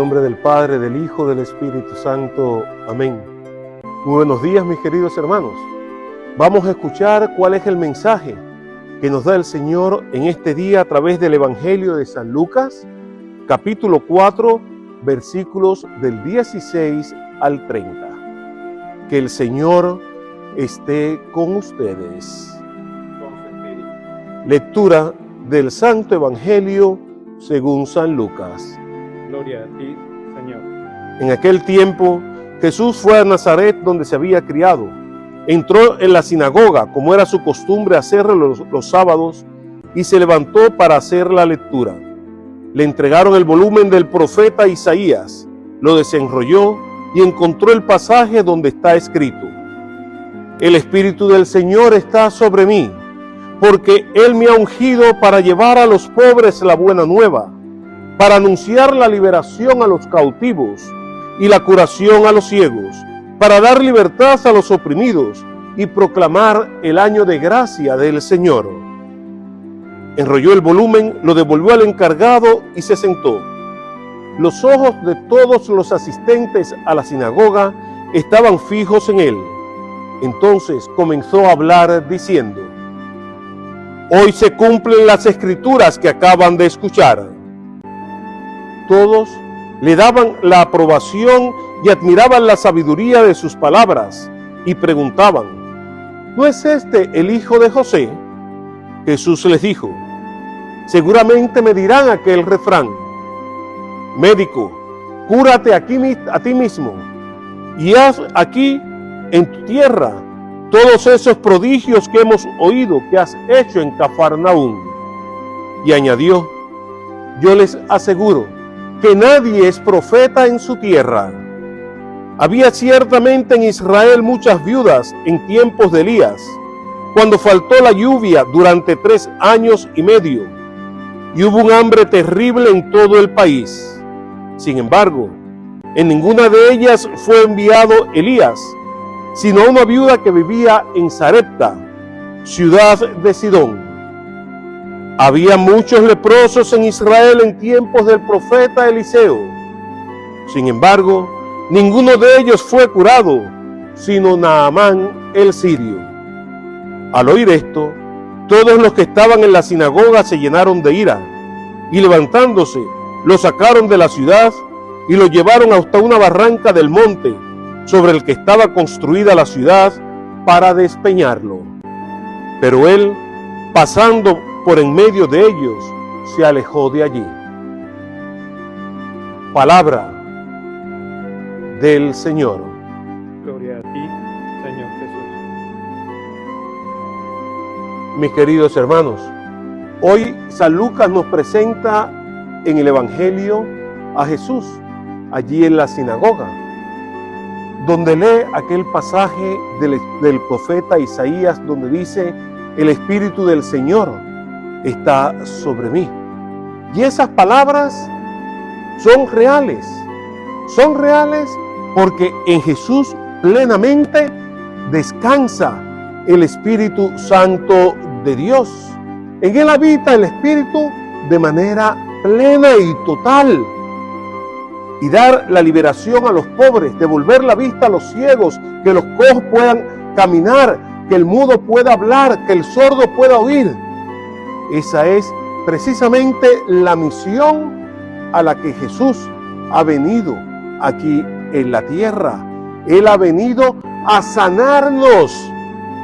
nombre del Padre, del Hijo, del Espíritu Santo. Amén. Muy buenos días, mis queridos hermanos. Vamos a escuchar cuál es el mensaje que nos da el Señor en este día a través del Evangelio de San Lucas, capítulo 4, versículos del 16 al 30. Que el Señor esté con ustedes. Lectura del Santo Evangelio según San Lucas. Gloria a ti, Señor. En aquel tiempo, Jesús fue a Nazaret, donde se había criado. Entró en la sinagoga, como era su costumbre hacerlo los sábados, y se levantó para hacer la lectura. Le entregaron el volumen del profeta Isaías, lo desenrolló y encontró el pasaje donde está escrito: El Espíritu del Señor está sobre mí, porque Él me ha ungido para llevar a los pobres la buena nueva, para anunciar la liberación a los cautivos y la curación a los ciegos, para dar libertad a los oprimidos y proclamar el año de gracia del Señor. Enrolló el volumen, lo devolvió al encargado y se sentó. Los ojos de todos los asistentes a la sinagoga estaban fijos en él. Entonces comenzó a hablar diciendo: Hoy se cumplen las escrituras que acaban de escuchar. Todos le daban la aprobación y admiraban la sabiduría de sus palabras y preguntaban: ¿no es este el hijo de José? Jesús les dijo: seguramente me dirán aquel refrán: médico, cúrate a ti mismo y haz aquí en tu tierra todos esos prodigios que hemos oído que has hecho en Cafarnaúm. Y añadió: yo les aseguro que nadie es profeta en su tierra. Había ciertamente en Israel muchas viudas en tiempos de Elías, cuando faltó la lluvia durante 3 años y medio, y hubo un hambre terrible en todo el país. Sin embargo, en ninguna de ellas fue enviado Elías, sino una viuda que vivía en Sarepta, ciudad de Sidón. Había muchos leprosos en Israel en tiempos del profeta Eliseo. Sin embargo, ninguno de ellos fue curado, sino Naamán el sirio. Al oír esto, todos los que estaban en la sinagoga se llenaron de ira, y levantándose, lo sacaron de la ciudad y lo llevaron hasta una barranca del monte, sobre el que estaba construida la ciudad, para despeñarlo. Pero él, pasando por en medio de ellos, se alejó de allí. Palabra del Señor. Gloria a ti, Señor Jesús. Mis queridos hermanos, hoy San Lucas nos presenta en el Evangelio a Jesús, allí en la sinagoga, donde lee aquel pasaje del profeta Isaías, donde dice: el Espíritu del Señor está sobre mí. Y esas palabras son reales porque en Jesús plenamente descansa el Espíritu Santo de Dios. En Él habita el Espíritu de manera plena y total. Y dar la liberación a los pobres, devolver la vista a los ciegos, que los cojos puedan caminar, que el mudo pueda hablar, que el sordo pueda oír. Esa es precisamente la misión a la que Jesús ha venido aquí en la tierra. Él ha venido a sanarnos,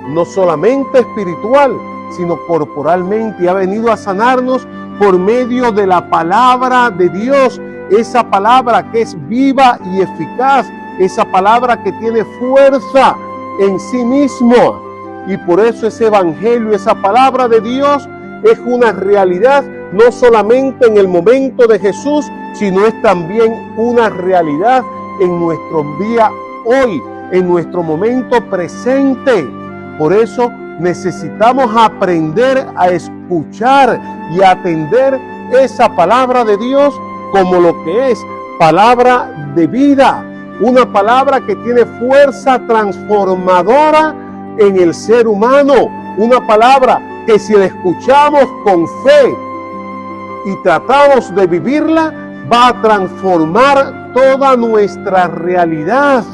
no solamente espiritual, sino corporalmente. Ha venido a sanarnos por medio de la palabra de Dios, esa palabra que es viva y eficaz, esa palabra que tiene fuerza en sí mismo. Y por eso ese evangelio, esa palabra de Dios, es una realidad no solamente en el momento de Jesús, sino es también una realidad en nuestro día hoy, en nuestro momento presente. Por eso necesitamos aprender a escuchar y a atender esa palabra de Dios como lo que es palabra de vida, una palabra que tiene fuerza transformadora en el ser humano, una palabra que si la escuchamos con fe y tratamos de vivirla, va a transformar toda nuestra realidad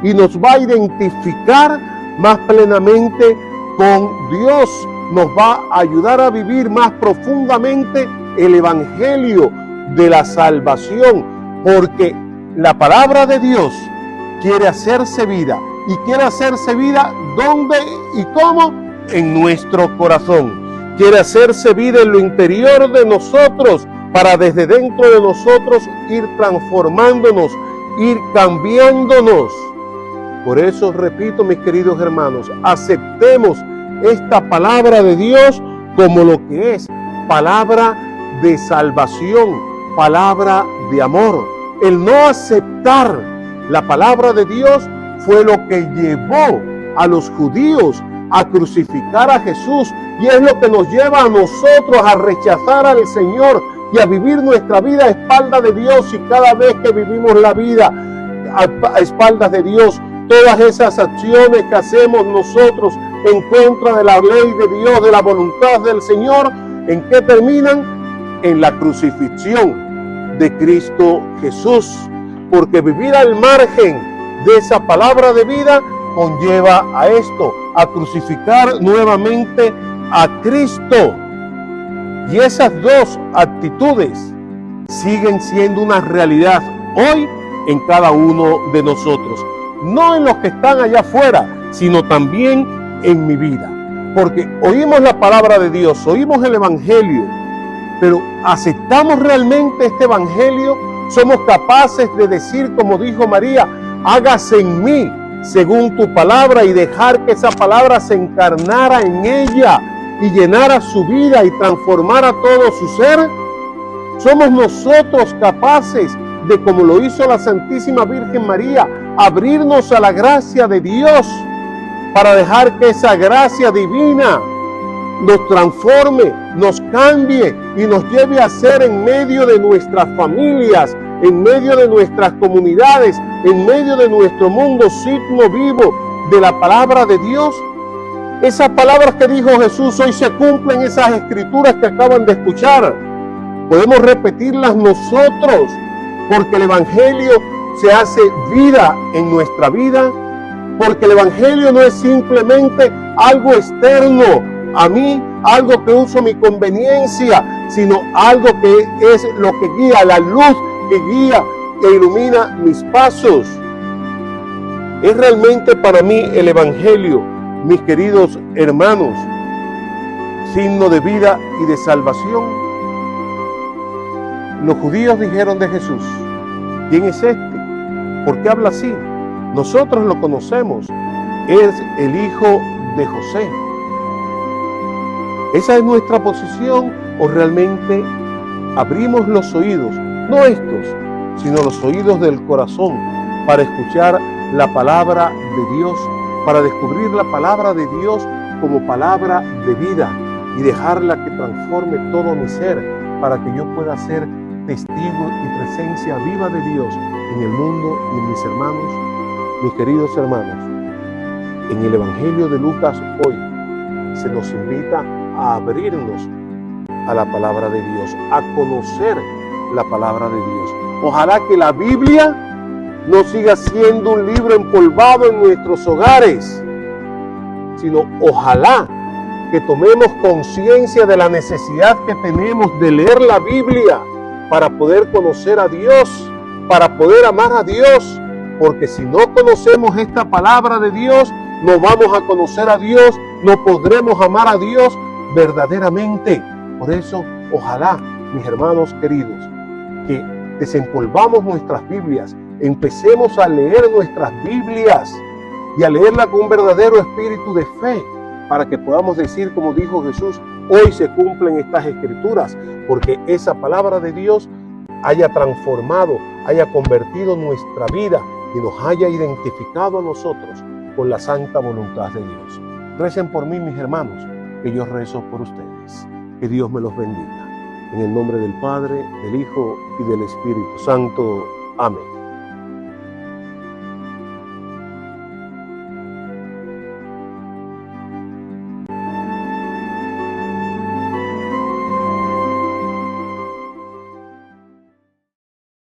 y nos va a identificar más plenamente con Dios. Nos va a ayudar a vivir más profundamente el evangelio de la salvación, porque la palabra de Dios quiere hacerse vida, y quiere hacerse vida ¿dónde y cómo? En nuestro corazón. Quiere hacerse vida en lo interior de nosotros, para desde dentro de nosotros ir transformándonos, ir cambiándonos. Por eso repito, mis queridos hermanos, aceptemos esta palabra de Dios como lo que es: palabra de salvación, palabra de amor. El no aceptar la palabra de Dios fue lo que llevó a los judíos a crucificar a Jesús, y es lo que nos lleva a nosotros a rechazar al Señor y a vivir nuestra vida a espaldas de Dios. Y cada vez que vivimos la vida a espaldas de Dios, todas esas acciones que hacemos nosotros en contra de la ley de Dios, de la voluntad del Señor, ¿en qué terminan? En la crucifixión de Cristo Jesús. Porque vivir al margen de esa palabra de vida conlleva a esto, a crucificar nuevamente a Cristo. Y esas dos actitudes siguen siendo una realidad hoy en cada uno de nosotros. No en los que están allá afuera, sino también en mi vida. Porque oímos la palabra de Dios, oímos el evangelio, pero ¿aceptamos realmente este evangelio? ¿Somos capaces de decir, como dijo María, hágase en mí según tu palabra, y dejar que esa palabra se encarnara en ella y llenara su vida y transformara todo su ser? ¿Somos nosotros capaces de, como lo hizo la Santísima Virgen María, abrirnos a la gracia de Dios para dejar que esa gracia divina nos transforme, nos cambie y nos lleve a ser en medio de nuestras familias, en medio de nuestras comunidades, en medio de nuestro mundo, signo vivo de la palabra de Dios? Esas palabras que dijo Jesús hoy se cumplen, esas escrituras que acaban de escuchar. Podemos repetirlas nosotros, porque el evangelio se hace vida en nuestra vida, porque el evangelio no es simplemente algo externo a mí, algo que uso a mi conveniencia, sino algo que es lo que guía, la luz que guía e ilumina mis pasos. Es realmente para mí el evangelio, mis queridos hermanos, signo de vida y de salvación. Los judíos dijeron de Jesús: ¿quién es este? ¿Por qué habla así? Nosotros lo conocemos, es el hijo de José. ¿Esa es nuestra posición, o realmente abrimos los oídos, no estos, sino los oídos del corazón, para escuchar la palabra de Dios, para descubrir la palabra de Dios como palabra de vida y dejarla que transforme todo mi ser, para que yo pueda ser testigo y presencia viva de Dios en el mundo y en mis hermanos? Mis queridos hermanos, en el Evangelio de Lucas hoy se nos invita a abrirnos a la palabra de Dios, a conocer la palabra de Dios. Ojalá que la Biblia no siga siendo un libro empolvado en nuestros hogares, sino ojalá que tomemos conciencia de la necesidad que tenemos de leer la Biblia para poder conocer a Dios, para poder amar a Dios, porque si no conocemos esta palabra de Dios, no vamos a conocer a Dios, no podremos amar a Dios verdaderamente. Por eso, ojalá, mis hermanos queridos, que desempolvamos nuestras Biblias, empecemos a leer nuestras Biblias y a leerla con un verdadero espíritu de fe, para que podamos decir, como dijo Jesús, hoy se cumplen estas escrituras, porque esa palabra de Dios haya transformado, haya convertido nuestra vida y nos haya identificado a nosotros con la santa voluntad de Dios. Recen por mí, mis hermanos, que yo rezo por ustedes. Que Dios me los bendiga. En el nombre del Padre, del Hijo y del Espíritu Santo. Amén.